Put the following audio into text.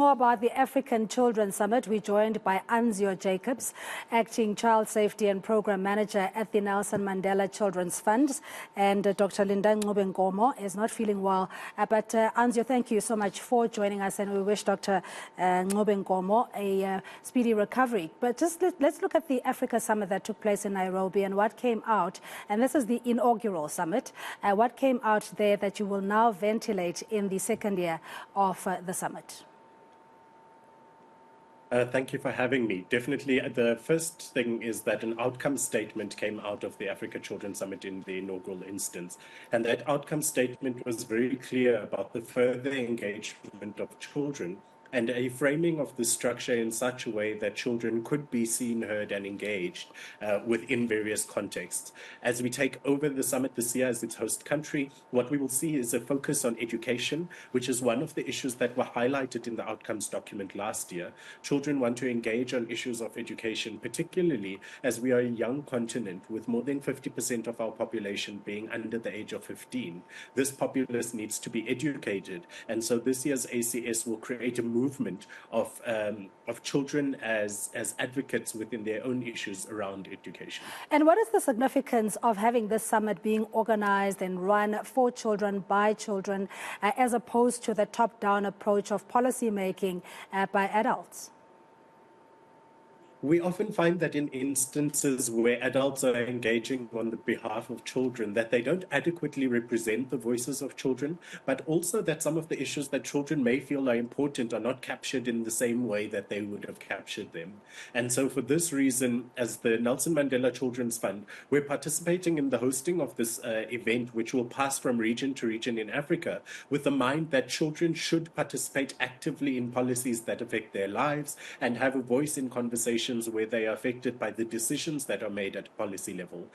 More about the African Children's Summit, we're joined by Anzio Jacobs, Acting Child Safety and Program Manager at the Nelson Mandela Children's Fund, and Dr. Linda Nkomo is not feeling well. But Anzio, thank you so much for joining us, and we wish Dr. Nkomo a speedy recovery. But just let's look at the Africa Summit that took place in Nairobi and what came out, and this is the inaugural summit. What came out there that you will now ventilate in the second year of the summit? Thank you for having me. Definitely, the first thing is that an outcome statement came out of the Africa Children's Summit in the inaugural instance. And that outcome statement was very clear about the further engagement of children and a framing of the structure in such a way that children could be seen, heard, and engaged within various contexts. As we take over the summit this year as its host country, what we will see is a focus on education, which is one of the issues that were highlighted in the outcomes document last year. Children want to engage on issues of education, particularly as we are a young continent with more than 50% of our population being under the age of 15. This populace needs to be educated, and so this year's ACS will create a movement of children as advocates within their own issues around education. And what is the significance of having this summit being organized and run for children, by children, as opposed to the top-down approach of policy making by adults? We often find that in instances where adults are engaging on the behalf of children, that they don't adequately represent the voices of children, but also that some of the issues that children may feel are important are not captured in the same way that they would have captured them. And so for this reason, as the Nelson Mandela Children's Fund, we're participating in the hosting of this event, which will pass from region to region in Africa, with the mind that children should participate actively in policies that affect their lives and have a voice in conversations where they are affected by the decisions that are made at policy level.